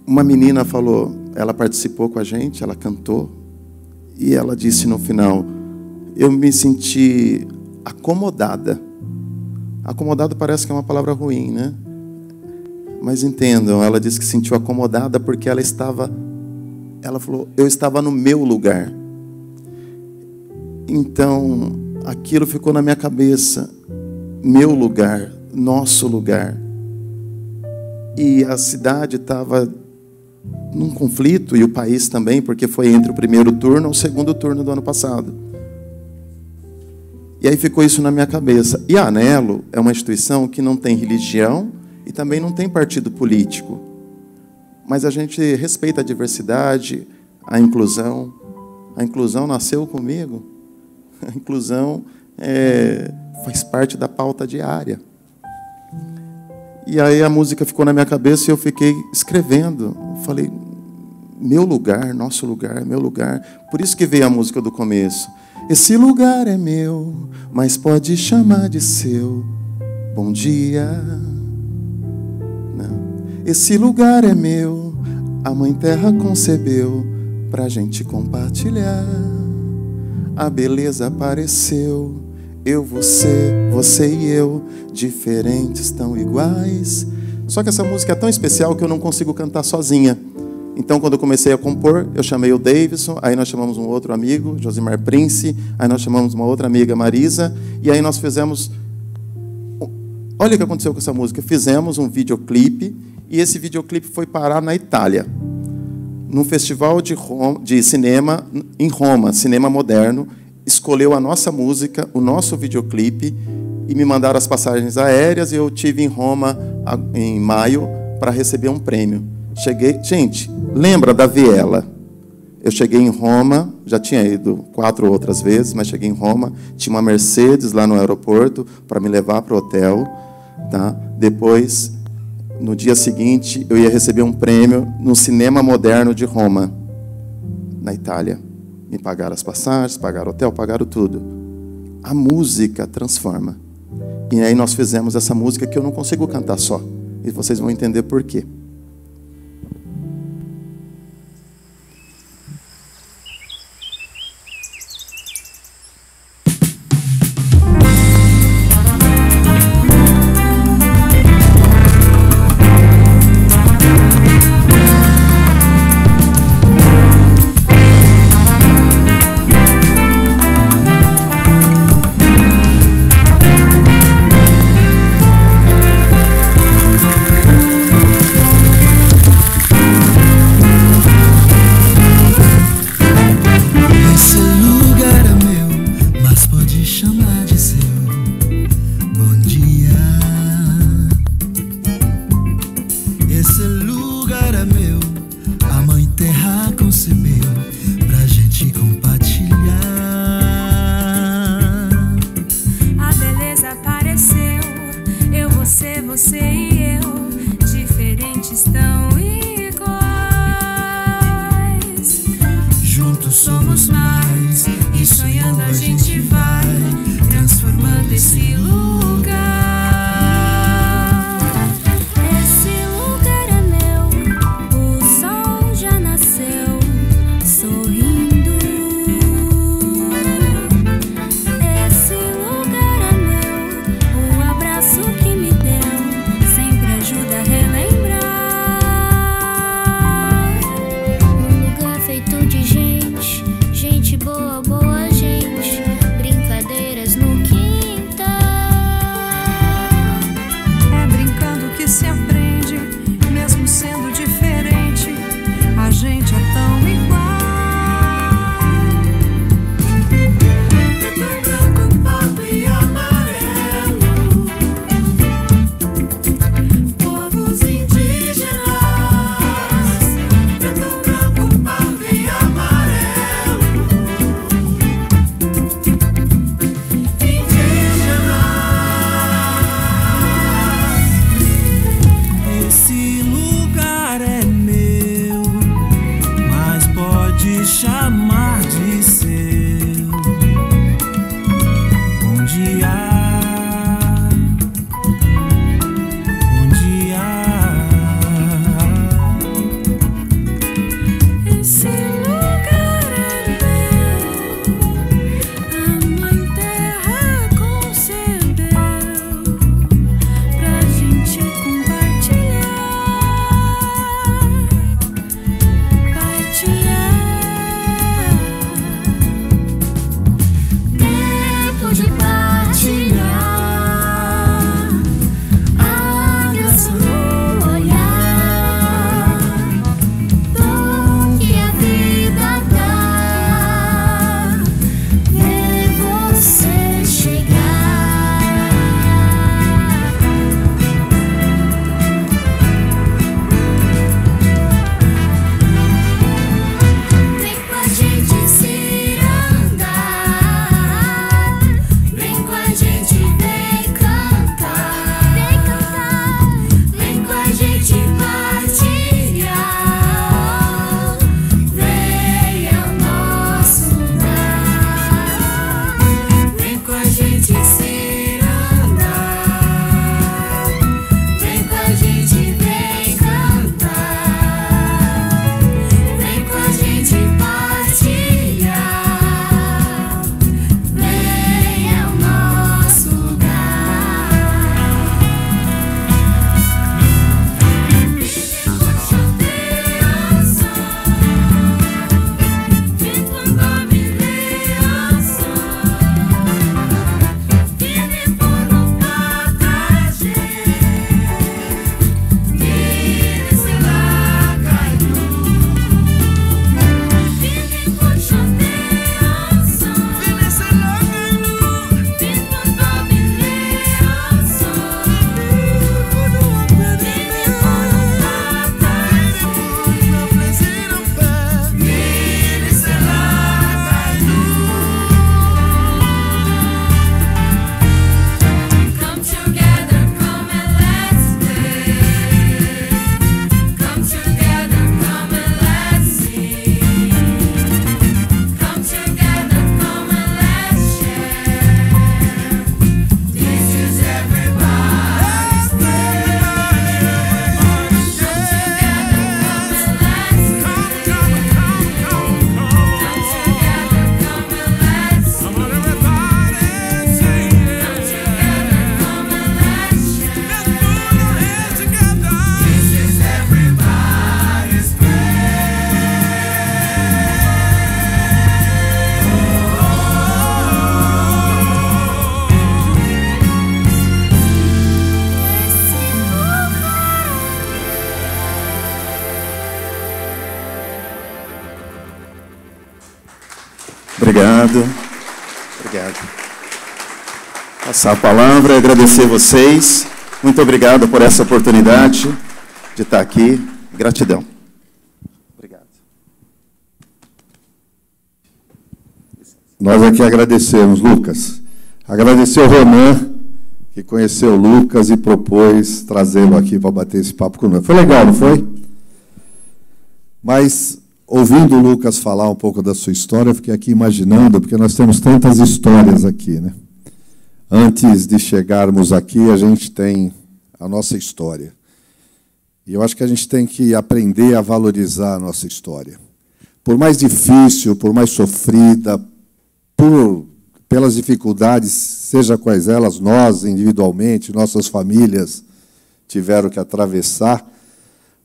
uma menina falou, ela participou com a gente, ela cantou, e ela disse no final, eu me senti acomodada. Acomodado parece que é uma palavra ruim, né? Mas entendam, ela disse que se sentiu acomodada porque ela falou, eu estava no meu lugar. Então, aquilo ficou na minha cabeça, meu lugar, nosso lugar. E a cidade estava num conflito, e o país também, porque foi entre o primeiro turno e o segundo turno do ano passado. E aí ficou isso na minha cabeça. E a Anelo é uma instituição que não tem religião e também não tem partido político. Mas a gente respeita a diversidade, a inclusão. A inclusão nasceu comigo. A inclusão faz parte da pauta diária. E aí a música ficou na minha cabeça e eu fiquei escrevendo. Falei, meu lugar, nosso lugar, meu lugar. Por isso que veio a música do começo. Esse lugar é meu, mas pode chamar de seu. Bom dia. Não. Esse lugar é meu, a Mãe Terra concebeu pra gente compartilhar. A beleza apareceu, eu, você e eu, diferentes, tão iguais. Só que essa música é tão especial que eu não consigo cantar sozinha. Então, quando eu comecei a compor, eu chamei o Davidson, aí nós chamamos um outro amigo, Josimar Prince, aí nós chamamos uma outra amiga, Marisa, e aí nós fizemos... Olha o que aconteceu com essa música. Fizemos um videoclipe, e esse videoclipe foi parar na Itália, num festival de cinema em Roma, cinema moderno, escolheu a nossa música, o nosso videoclipe, e me mandaram as passagens aéreas, e eu estive em Roma em maio para receber um prêmio. Cheguei, gente, lembra da viela? Eu cheguei em Roma, já tinha ido 4 outras vezes, mas cheguei em Roma, tinha uma Mercedes lá no aeroporto para me levar para o hotel, tá? Depois, no dia seguinte, eu ia receber um prêmio no Cinema Moderno de Roma, na Itália. Me pagaram as passagens, pagaram o hotel, pagaram tudo. A música transforma. E aí nós fizemos essa música que eu não consigo cantar só. E vocês vão entender por quê. Você e eu, diferentes tão iguais. Juntos somos mais, e sonhando a gente vai transformando esse lugar. Esse lugar é meu, o sol já nasceu sorrindo. Esse lugar é meu, o abraço que me deu ajuda a relembrar. obrigado. Obrigado. Passar a palavra e agradecer vocês. Muito obrigado por essa oportunidade de estar aqui. Gratidão. Obrigado. Nós aqui agradecemos, Lucas. Agradecer ao Ronan, que conheceu o Lucas e propôs trazê-lo aqui para bater esse papo conosco. Foi legal, não foi? Mas, ouvindo o Lucas falar um pouco da sua história, eu fiquei aqui imaginando, porque nós temos tantas histórias aqui, né? Antes de chegarmos aqui, a gente tem a nossa história. E eu acho que a gente tem que aprender a valorizar a nossa história. Por mais difícil, por mais sofrida, pelas dificuldades, seja quais elas, nós individualmente, nossas famílias tiveram que atravessar,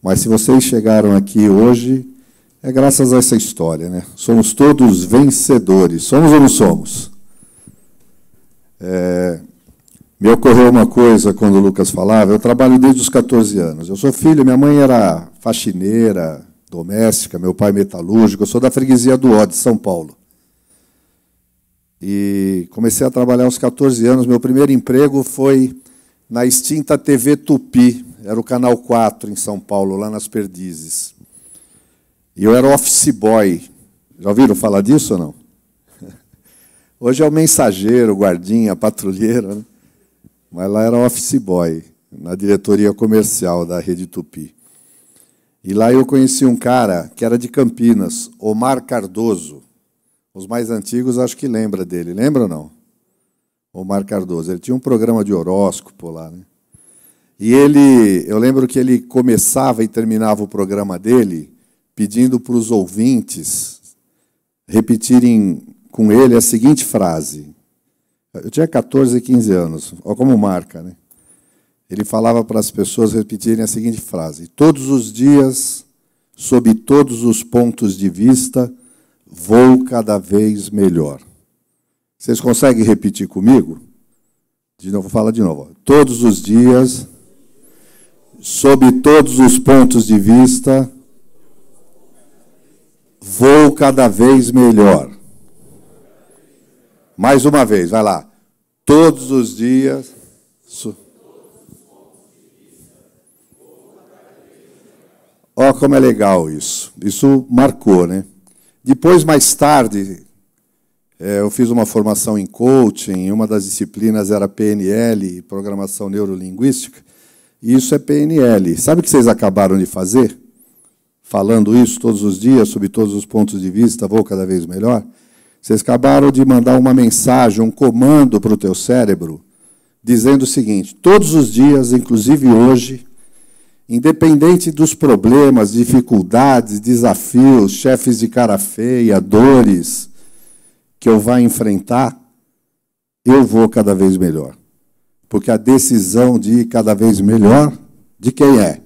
mas se vocês chegaram aqui hoje, é graças a essa história, né? Somos todos vencedores. Somos ou não somos? Me ocorreu uma coisa quando o Lucas falava. Eu trabalho desde os 14 anos. Eu sou filho, minha mãe era faxineira, doméstica, meu pai metalúrgico. Eu sou da freguesia do Ó, de São Paulo. E comecei a trabalhar aos 14 anos. Meu primeiro emprego foi na extinta TV Tupi. Era o Canal 4 em São Paulo, lá nas Perdizes. E eu era office boy. Já ouviram falar disso ou não? Hoje é o mensageiro, guardinha, patrulheiro, né? Mas lá era office boy, na diretoria comercial da Rede Tupi. E lá eu conheci um cara que era de Campinas, Omar Cardoso. Os mais antigos acho que lembram dele. Lembra ou não? Omar Cardoso. Ele tinha um programa de horóscopo lá, né? E eu lembro que ele começava e terminava o programa dele pedindo para os ouvintes repetirem com ele a seguinte frase. Eu tinha 14, 15 anos, olha como marca, né? Ele falava para as pessoas repetirem a seguinte frase: todos os dias, sob todos os pontos de vista, vou cada vez melhor. Vocês conseguem repetir comigo? De novo, fala de novo. Todos os dias, sob todos os pontos de vista, vou cada vez melhor. Mais uma vez, vai lá. Todos os dias. Ó, como é legal isso. Isso marcou, né? Depois, mais tarde, eu fiz uma formação em coaching, uma das disciplinas era PNL, Programação Neurolinguística, e isso é PNL. Sabe o que vocês acabaram de fazer? Falando isso todos os dias, sob todos os pontos de vista, vou cada vez melhor. Vocês acabaram de mandar uma mensagem, um comando para o teu cérebro, dizendo o seguinte: todos os dias, inclusive hoje, independente dos problemas, dificuldades, desafios, chefes de cara feia, dores que eu vá enfrentar, eu vou cada vez melhor. Porque a decisão de ir cada vez melhor, de quem é?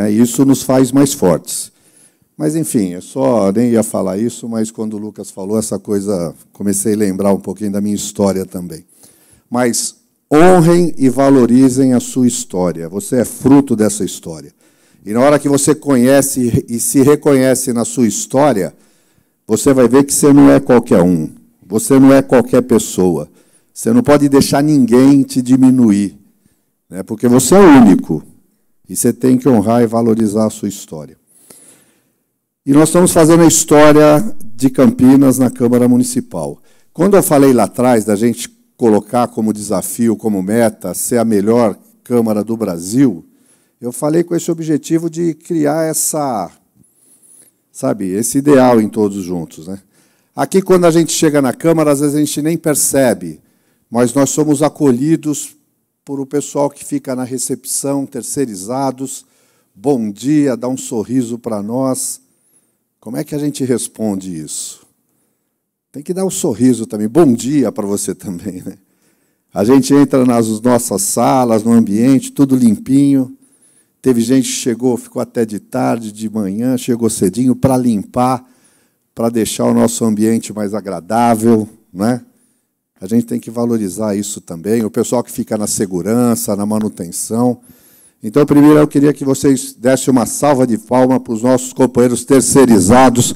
Isso nos faz mais fortes. Mas, enfim, eu só nem ia falar isso, mas quando o Lucas falou essa coisa, comecei a lembrar um pouquinho da minha história também. Mas honrem e valorizem a sua história. Você é fruto dessa história. E na hora que você conhece e se reconhece na sua história, você vai ver que você não é qualquer um. Você não é qualquer pessoa. Você não pode deixar ninguém te diminuir, né? Porque você é único. E você tem que honrar e valorizar a sua história. E nós estamos fazendo a história de Campinas na Câmara Municipal. Quando eu falei lá atrás da gente colocar como desafio, como meta, ser a melhor Câmara do Brasil, eu falei com esse objetivo de criar esse ideal em todos juntos, né? Aqui, quando a gente chega na Câmara, às vezes a gente nem percebe, mas nós somos acolhidos por o pessoal que fica na recepção, terceirizados. Bom dia, dá um sorriso para nós. Como é que a gente responde isso? Tem que dar um sorriso também. Bom dia para você também, né? A gente entra nas nossas salas, no ambiente, tudo limpinho. Teve gente que chegou, ficou até de tarde, de manhã, chegou cedinho para limpar, para deixar o nosso ambiente mais agradável, né? A gente tem que valorizar isso também. O pessoal que fica na segurança, na manutenção. Então, primeiro, eu queria que vocês dessem uma salva de palmas para os nossos companheiros terceirizados,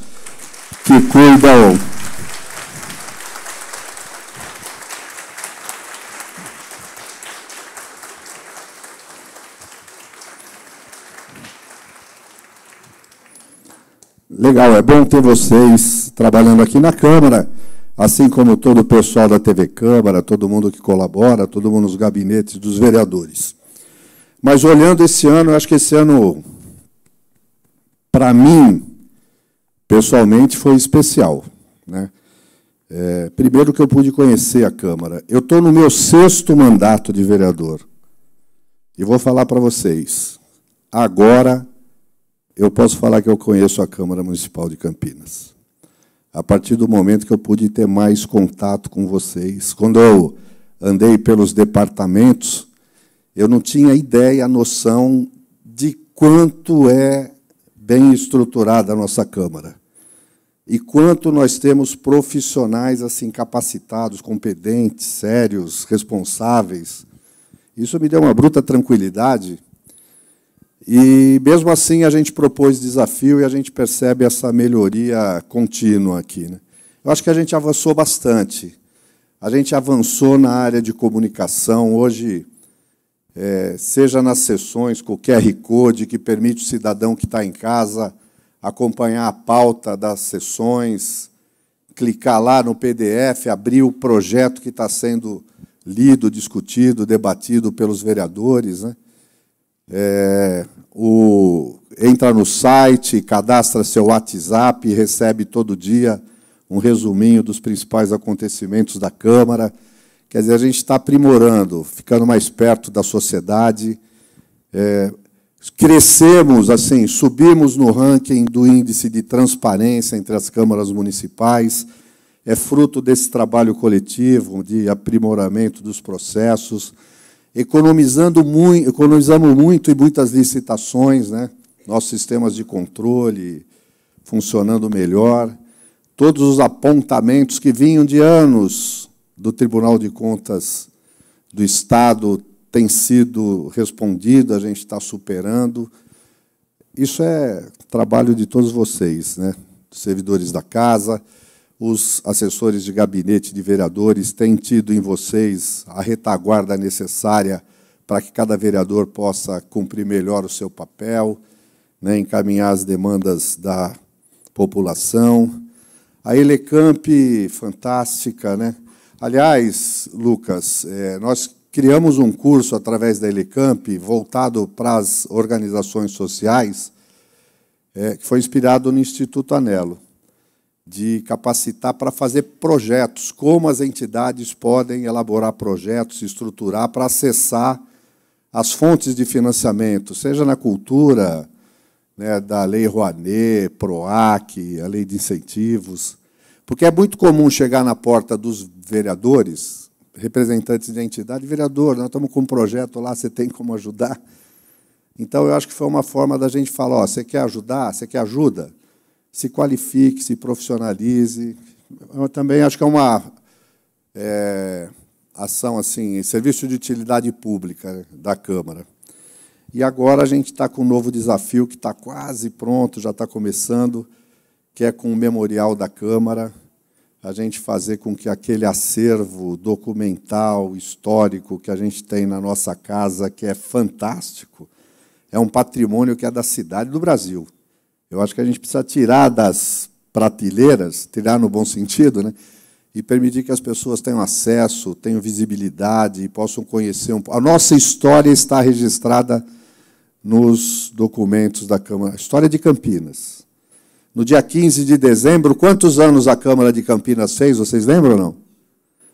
que cuidam. Legal, é bom ter vocês trabalhando aqui na Câmara, assim como todo o pessoal da TV Câmara, todo mundo que colabora, todo mundo nos gabinetes dos vereadores. Mas olhando esse ano, eu acho que esse ano, para mim, pessoalmente, foi especial, né? Primeiro que eu pude conhecer a Câmara. Eu estou no meu 6º mandato de vereador. E vou falar para vocês, agora eu posso falar que eu conheço a Câmara Municipal de Campinas. A partir do momento que eu pude ter mais contato com vocês. Quando eu andei pelos departamentos, eu não tinha ideia, noção de quanto é bem estruturada a nossa Câmara. E quanto nós temos profissionais assim capacitados, competentes, sérios, responsáveis. Isso me deu uma bruta tranquilidade. E, mesmo assim, a gente propôs desafio e a gente percebe essa melhoria contínua aqui, né? Eu acho que a gente avançou bastante. A gente avançou na área de comunicação. Hoje, seja nas sessões com o QR Code, que permite o cidadão que está em casa acompanhar a pauta das sessões, clicar lá no PDF, abrir o projeto que está sendo lido, discutido, debatido pelos vereadores, né? Entra no site, cadastra seu WhatsApp e recebe todo dia um resuminho dos principais acontecimentos da Câmara. Quer dizer, a gente está aprimorando, ficando mais perto da sociedade. Crescemos, assim, subimos no ranking do índice de transparência entre as câmaras municipais. É fruto desse trabalho coletivo, de aprimoramento dos processos. Economizamos muito em muitas licitações, né? Nossos sistemas de controle funcionando melhor. Todos os apontamentos que vinham de anos do Tribunal de Contas do Estado têm sido respondidos, a gente está superando. Isso é trabalho de todos vocês, né? Os servidores da casa, os assessores de gabinete de vereadores têm tido em vocês a retaguarda necessária para que cada vereador possa cumprir melhor o seu papel, né, encaminhar as demandas da população. A Elecamp, fantástica, né? Aliás, Lucas, nós criamos um curso através da Elecamp voltado para as organizações sociais, que foi inspirado no Instituto Anelo, de capacitar para fazer projetos, como as entidades podem elaborar projetos, estruturar para acessar as fontes de financiamento, seja na cultura, né, da Lei Rouanet, PROAC, a Lei de Incentivos, porque é muito comum chegar na porta dos vereadores, representantes de entidade, vereador, nós estamos com um projeto lá, você tem como ajudar? Então, eu acho que foi uma forma da gente falar, ó, você quer ajudar, você quer ajuda? Se qualifique, se profissionalize. Eu também acho que é uma ação, assim, serviço de utilidade pública da Câmara. E agora a gente está com um novo desafio que está quase pronto, já está começando, que é com o Memorial da Câmara, a gente fazer com que aquele acervo documental, histórico que a gente tem na nossa casa, que é fantástico, é um patrimônio que é da cidade do Brasil. Eu acho que a gente precisa tirar das prateleiras, tirar no bom sentido, né, e permitir que as pessoas tenham acesso, tenham visibilidade e possam conhecer um pouco. A nossa história está registrada nos documentos da Câmara. História de Campinas. No dia 15 de dezembro, quantos anos a Câmara de Campinas fez? Vocês lembram ou não?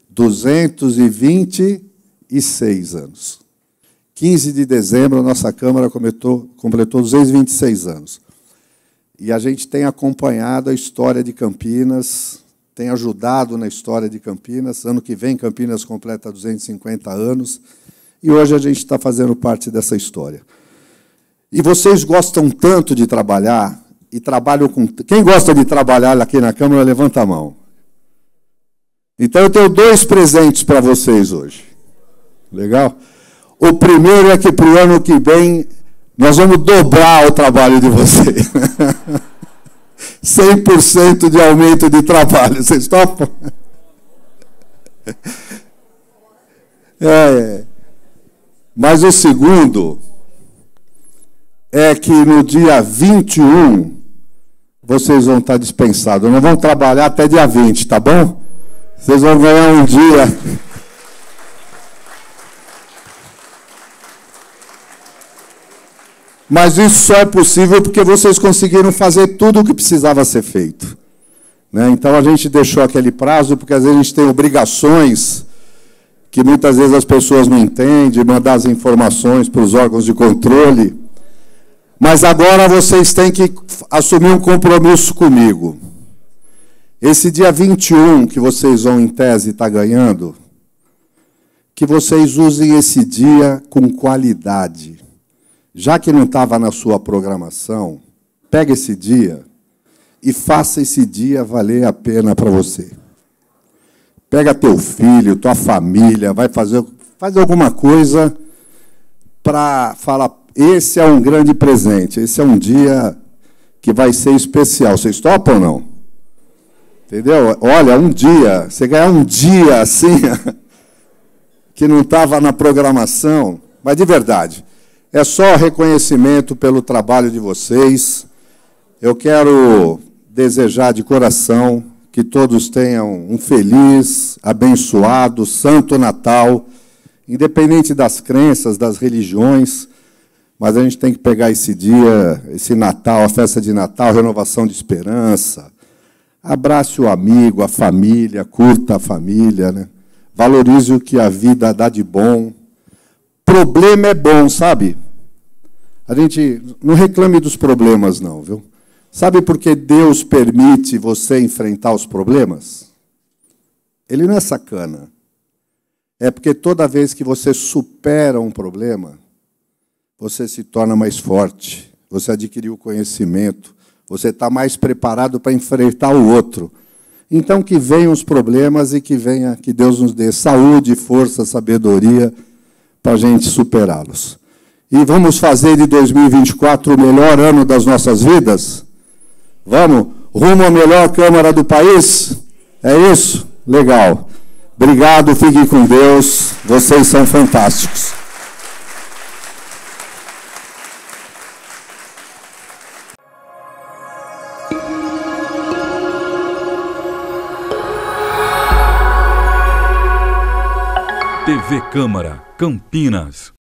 226 anos. 15 de dezembro, a nossa Câmara completou 226 anos. E a gente tem acompanhado a história de Campinas, tem ajudado na história de Campinas. Ano que vem, Campinas completa 250 anos, e hoje a gente está fazendo parte dessa história. E vocês gostam tanto de trabalhar, e trabalham com... Quem gosta de trabalhar aqui na Câmara, levanta a mão. Então, eu tenho 2 presentes para vocês hoje. Legal? O primeiro é que, para o ano que vem, nós vamos dobrar o trabalho de vocês. 100% de aumento de trabalho. Vocês topam? Mas o segundo é que no dia 21 vocês vão estar dispensados. Não vão trabalhar até dia 20, tá bom? Vocês vão ganhar um dia. Mas isso só é possível porque vocês conseguiram fazer tudo o que precisava ser feito. Né? Então a gente deixou aquele prazo, porque às vezes a gente tem obrigações que muitas vezes as pessoas não entendem, mandar as informações para os órgãos de controle. Mas agora vocês têm que assumir um compromisso comigo. Esse dia 21 que vocês vão, em tese, estar ganhando, que vocês usem esse dia com qualidade. Já que não estava na sua programação, pega esse dia e faça esse dia valer a pena para você. Pega teu filho, tua família, vai fazer alguma coisa para falar, esse é um grande presente, esse é um dia que vai ser especial. Vocês topam ou não? Entendeu? Olha, um dia, você ganhar um dia assim, que não estava na programação, mas de verdade. É só reconhecimento pelo trabalho de vocês. Eu quero desejar de coração que todos tenham um feliz, abençoado, santo Natal, independente das crenças, das religiões, mas a gente tem que pegar esse dia, esse Natal, a festa de Natal, renovação de esperança. Abrace o amigo, a família, curta a família, né? Valorize o que a vida dá de bom. Problema é bom, sabe? A gente não reclame dos problemas, não, viu? Sabe por que Deus permite você enfrentar os problemas? Ele não é sacana. É porque toda vez que você supera um problema, você se torna mais forte, você adquiriu conhecimento, você está mais preparado para enfrentar o outro. Então, que venham os problemas e que Deus nos dê saúde, força, sabedoria para a gente superá-los. E vamos fazer de 2024 o melhor ano das nossas vidas? Vamos? Rumo à melhor Câmara do país? É isso? Legal. Obrigado, fiquem com Deus. Vocês são fantásticos. TV Câmara, Campinas.